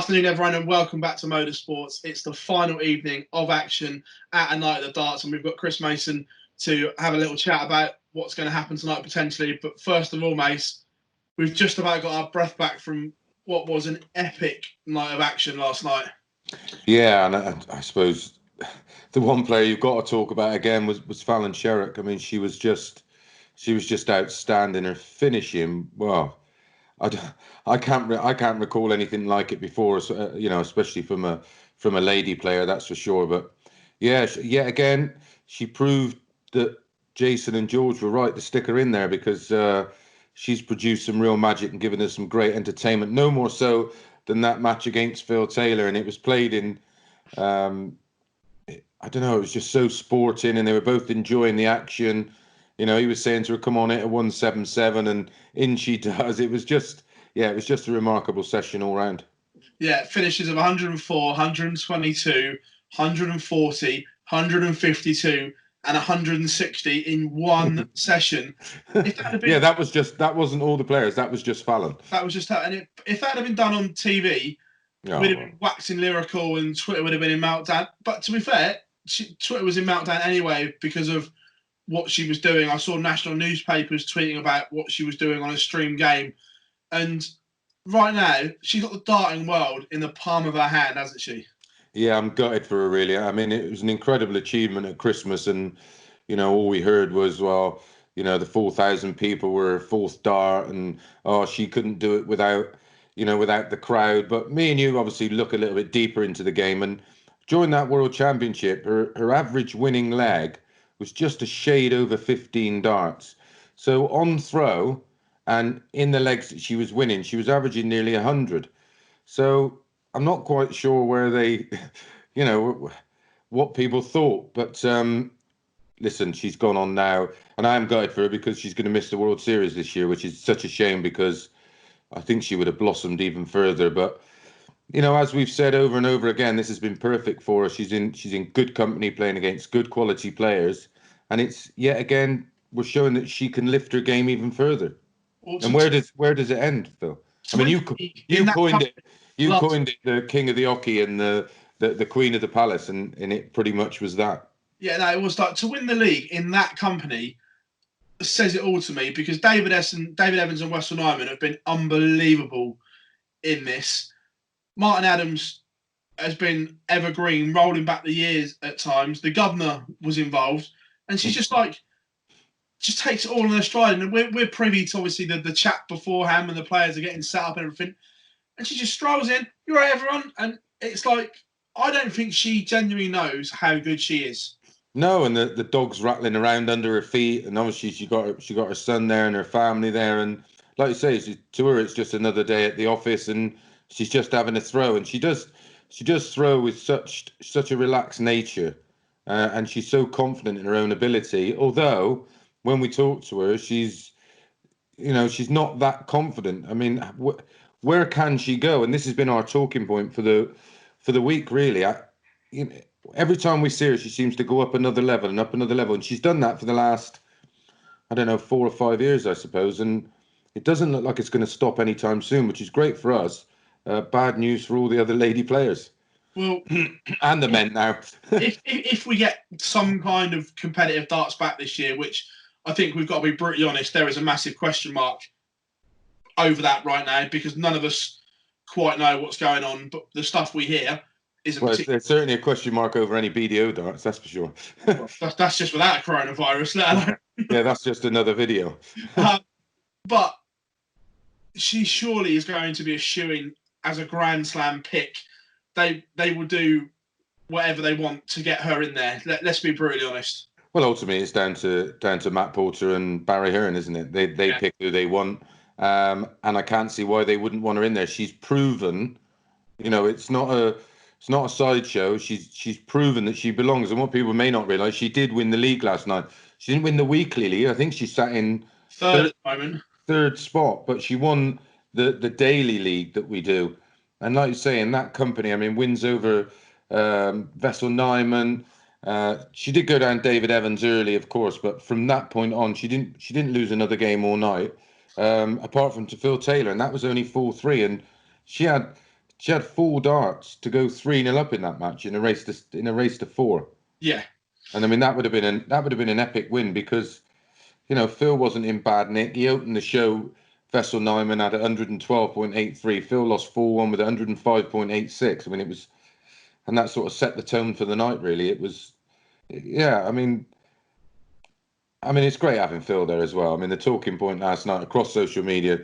Afternoon, everyone, and welcome back to Motorsports. It's the final evening of action at a night at the darts, and we've got Chris Mason to have a little chat about what's going to happen tonight potentially. But first of all, Mace, we've just about got our breath back from what was an epic night of action last night. Yeah, and I suppose the one player you've got to talk about again was Fallon Sherrock. I mean, she was just outstanding. Her finishing, well, I can't recall anything like it before. You know, especially from a lady player, that's for sure. But yeah, yet again, she proved that Jason and George were right to stick her in there because she's produced some real magic and given us some great entertainment. No more so than that match against Phill Taylor, and it was played in. I don't know. It was just so sporting, and they were both enjoying the action. You know, he was saying to her, "Come on, hit a 177," and in she does. It was just a remarkable session all round. Yeah, finishes of 104, 122, 140, 152, and 160 in one session. If that had been, that wasn't all the players. That was just Fallon. That was just her. And if that had been done on TV, we'd have been waxing lyrical, and Twitter would have been in meltdown. But to be fair, Twitter was in meltdown anyway because of what she was doing. I saw national newspapers tweeting about what she was doing on a stream game. And right now, she's got the darting world in the palm of her hand, hasn't she? Yeah, I'm gutted for her, really. I mean, it was an incredible achievement at Christmas. And, you know, all we heard was, well, you know, the 4,000 people were her fourth dart. And, she couldn't do it without the crowd. But me and you obviously look a little bit deeper into the game. And during that World Championship, her average winning leg was just a shade over 15 darts. So on throw and in the legs that she was winning, she was averaging nearly 100. So I'm not quite sure where they, you know, what people thought. But listen, she's gone on now, and I am gutted for her because she's going to miss the World Series this year, which is such a shame because I think she would have blossomed even further. But you know, as we've said over and over again, this has been perfect for her. She's in good company, playing against good quality players, and it's yet again we're showing that she can lift her game even further. Well, and where does it end, Phill? I mean, you coined it. You coined it the king of the hockey and the queen of the palace, and it pretty much was that. Yeah, no, it was like to win the league in that company says it all to me because David Evans and Wessel Nyman have been unbelievable in this. Martin Adams has been evergreen, rolling back the years at times. The governor was involved, and she's just takes it all in her stride. And we're privy to obviously the chat beforehand when the players are getting set up and everything. And she just strolls in, "You're right, everyone." And it's like, I don't think she genuinely knows how good she is. No, and the dog's rattling around under her feet, and obviously she got her son there and her family there, and like you say, to her it's just another day at the office, and she's just having a throw, and she does throw with such a relaxed nature, and she's so confident in her own ability. Although when we talk to her, she's not that confident. I mean, where can she go? And this has been our talking point for the week, really. Every time we see her, she seems to go up another level and up another level, and she's done that for the last, I don't know, 4 or 5 years, I suppose. And it doesn't look like it's going to stop anytime soon, which is great for us. Bad news for all the other lady players. Well, and the men now. if we get some kind of competitive darts back this year, which I think we've got to be brutally honest, there is a massive question mark over that right now because none of us quite know what's going on. But the stuff we hear isn't. Well, there's certainly a question mark over any BDO darts, that's for sure. That's just without a coronavirus, let alone. Yeah, that's just another video. But she surely is going to be a shoo-in as a Grand Slam pick. They will do whatever they want to get her in there. Let's be brutally honest. Well, ultimately, it's down to Matt Poulter and Barry Hearn, isn't it? They pick who they want, and I can't see why they wouldn't want her in there. She's proven, you know, it's not a sideshow. She's proven that she belongs. And what people may not realise, she did win the league last night. She didn't win the weekly league. I think she sat in third at the moment. Third spot, but she won the daily league that we do. And like you say, in that company, I mean, wins over Wessel Nyman. She did go down David Evans early, of course, but from that point on, she didn't lose another game all night, apart from to Phill Taylor, and that was only 4-3. And she had she had full darts to go 3-0 up in that match in a race to 4. Yeah, And I mean that would have been an epic win because Phill wasn't in bad nick. He opened the show. Vessel Nyman had 112.83. Phill lost 4-1 with 105.86. I mean, and that sort of set the tone for the night. Really, it was. Yeah, I mean, it's great having Phill there as well. I mean, the talking point last night across social media,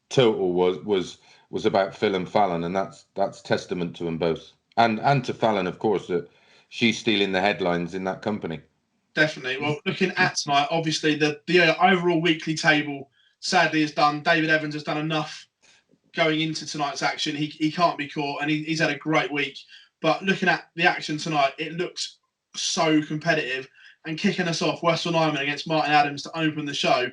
total was about Phill and Fallon, and that's testament to them both, and to Fallon, of course, that she's stealing the headlines in that company. definitely. Well, looking at tonight, obviously the overall weekly table sadly is done. David Evans has done enough going into tonight's action. He can't be caught, and he's had a great week. But looking at the action tonight, it looks so competitive. And kicking us off, Wessel Nyman against Martin Adams to open the show.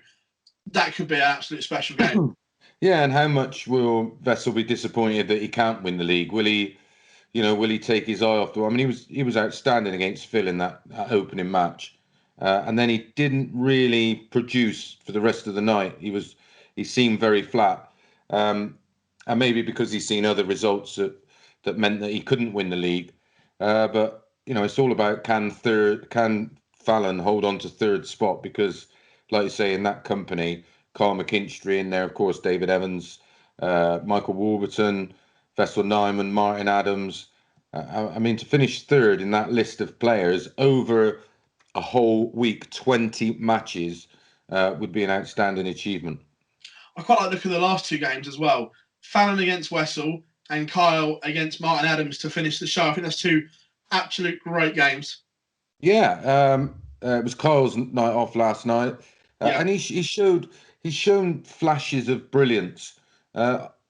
That could be an absolute special game. Yeah, and how much will Vessel be disappointed that he can't win the league? Will he take his eye off the? I mean, he was outstanding against Phill in that opening match, and then he didn't really produce for the rest of the night. He seemed very flat, and maybe because he's seen other results that meant that he couldn't win the league. But it's all about can Fallon hold on to third spot, because, like you say, in that company, Carl McKinstry in there, of course, David Evans, Michael Warburton, Vessel Nyman, Martin Adams. I mean, to finish third in that list of players over a whole week, 20 matches, would be an outstanding achievement. I quite like looking at the last two games as well. Fallon against Wessel and Kyle against Martin Adams to finish the show. I think that's two absolute great games. Yeah, it was Kyle's night off last night, and he's shown flashes of brilliance.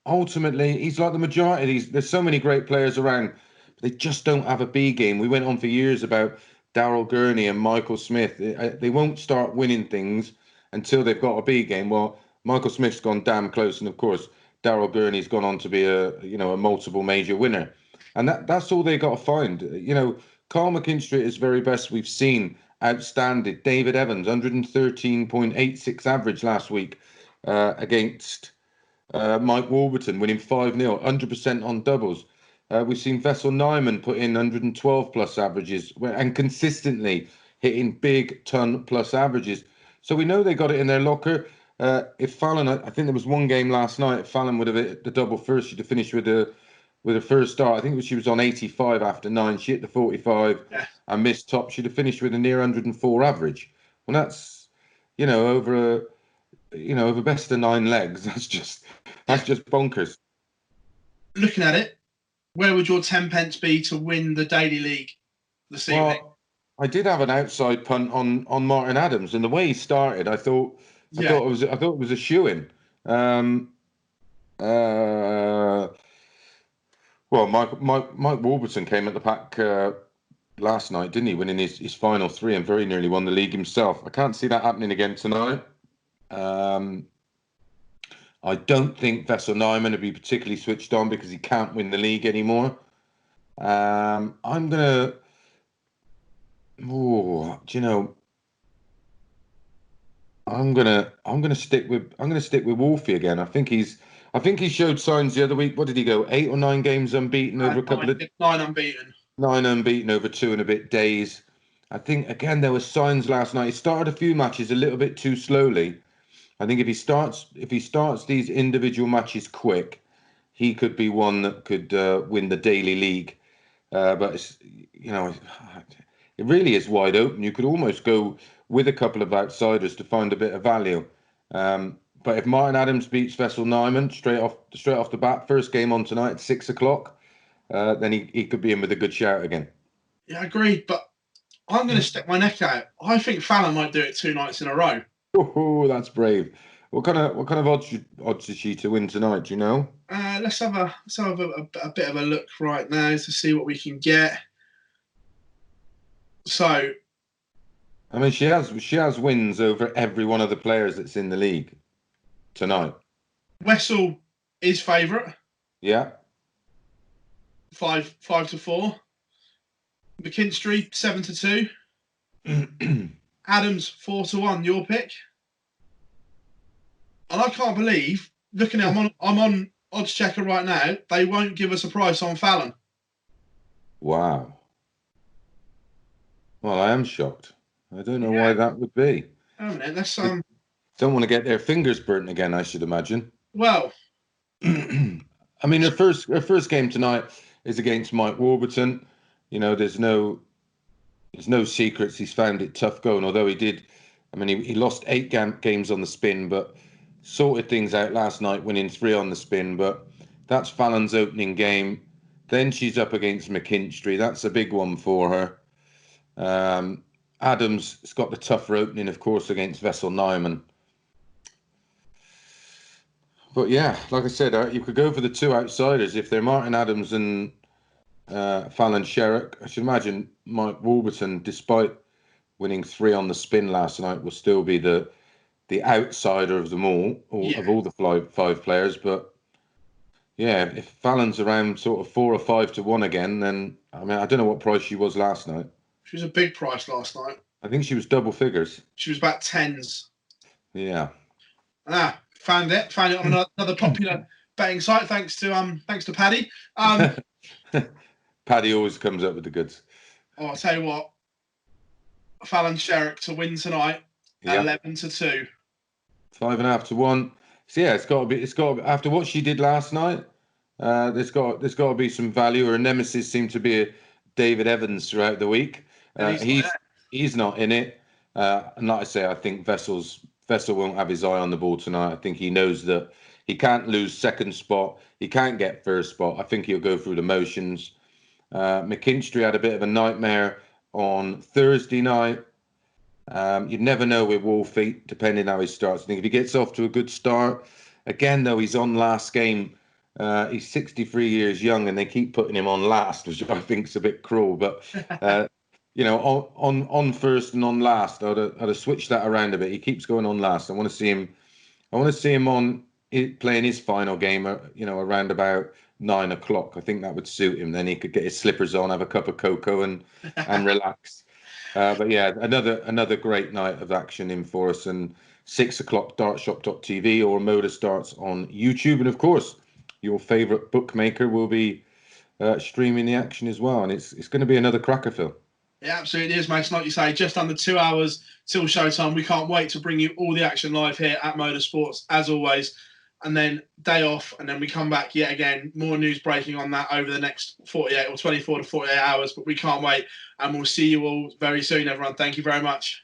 Ultimately, he's like the majority of these. There's so many great players around, but they just don't have a B game. We went on for years about Daryl Gurney and Michael Smith. They won't start winning things until they've got a B game. Well, Michael Smith's gone damn close, and of course, Daryl Gurney's gone on to be a multiple major winner, and that's all they got to find. Carl McKinstry at his very best we've seen. Outstanding. David Evans, 113.86 average last week against Mike Warburton, winning 5-0, 100% on doubles. We've seen Vessel Nyman put in 112 plus averages and consistently hitting big ton plus averages. So we know they got it in their locker. If Fallon, I think there was one game last night, if Fallon would have hit the double first, she'd have finished with a first start. I think she was on 85 after 9. She hit the 45 and missed top. She'd have finished with a near 104 average. Well, that's over best of 9 legs. That's just bonkers. Looking at it, where would your 10 pence be to win the Daily League this evening? Well, I did have an outside punt on Martin Adams, and the way he started, I thought it was a shoo-in. Well, Mike Warburton came at the pack last night, didn't he? Winning his final 3 and very nearly won the league himself. I can't see that happening again tonight. I don't think Vessel Nyman will be particularly switched on because he can't win the league anymore. I'm gonna. Oh, do you know? I'm gonna stick with Wolfie again. I think he showed signs the other week. What did he go? 8 or 9 games unbeaten over a couple of 9 unbeaten. 9 unbeaten over 2 and a bit days. I think again there were signs last night. He started a few matches a little bit too slowly. I think if he starts these individual matches quick, he could be one that could win the Daily League. But it really is wide open. You could almost go with a couple of outsiders to find a bit of value. But if Martin Adams beats Vessel Nyman straight off the bat, first game on tonight at 6 o'clock, then he could be in with a good shout again. Yeah, agreed. But I'm going to stick my neck out. I think Fallon might do it 2 nights in a row. Oh, that's brave. What kind of odds is she to win tonight? Do you know? Let's have a bit of a look right now to see what we can get. So, I mean, she has wins over every one of the players that's in the league tonight. Wessel is favourite. Yeah. 5-4. McKinstry 7-2. Adams 4-1. Your pick. And I can't believe, looking at I'm on odds checker right now, they won't give us a price on Fallon. Wow. Well, I am shocked. I don't know why that would be. Oh, man, that's Don't want to get their fingers burnt again, I should imagine. Well, I mean, her first game tonight is against Mike Warburton. You know, there's no secrets. He's found it tough going. Although he did, I mean, he lost 8 games on the spin, but sorted things out last night, winning 3 on the spin. But that's Fallon's opening game. Then she's up against McKinstry. That's a big one for her. Adams has got the tougher opening, of course, against Vessel Nyman. But yeah, like I said, you could go for the 2 outsiders. If they're Martin Adams and Fallon Sherrock, I should imagine Mike Warburton, despite winning 3 on the spin last night, will still be the outsider of them all, of all the 5 players. But yeah, if Fallon's around sort of 4 or 5 to 1 again, then I mean, I don't know what price she was last night. She was a big price last night. I think she was double figures. She was about 10s. Yeah. Found it on another popular betting site. Thanks to Paddy. Paddy always comes up with the goods. Oh, I'll tell you what. Fallon Sherrock to win tonight, 11-2. 5.5 to 1. So yeah, it's got to be after what she did last night. There's got to be some value. Her nemesis seemed to be David Evans throughout the week. He's not in it. And like I say, I think Vessel won't have his eye on the ball tonight. I think he knows that he can't lose second spot. He can't get first spot. I think he'll go through the motions. McKinstry had a bit of a nightmare on Thursday night. You'd never know with Wolfie, depending how he starts. I think if he gets off to a good start, again, though, he's on last game. He's 63 years young, and they keep putting him on last, which I think is a bit cruel. But you know, on first and on last, I'd have switched that around a bit. He keeps going on last. I want to see him on playing his final game. Around about 9 o'clock. I think that would suit him. Then he could get his slippers on, have a cup of cocoa, and relax. But yeah, another great night of action in for us. And 6 o'clock, dartshop.tv or MODUS Darts on YouTube, and of course, your favourite bookmaker will be streaming the action as well. And it's going to be another cracker, Phill. It absolutely is, mate. It's like you say, just under 2 hours till showtime. We can't wait to bring you all the action live here at MODUS Sports, as always. And then day off, and then we come back yet again. More news breaking on that over the next 48 or 24 to 48 hours. But we can't wait. And we'll see you all very soon, everyone. Thank you very much.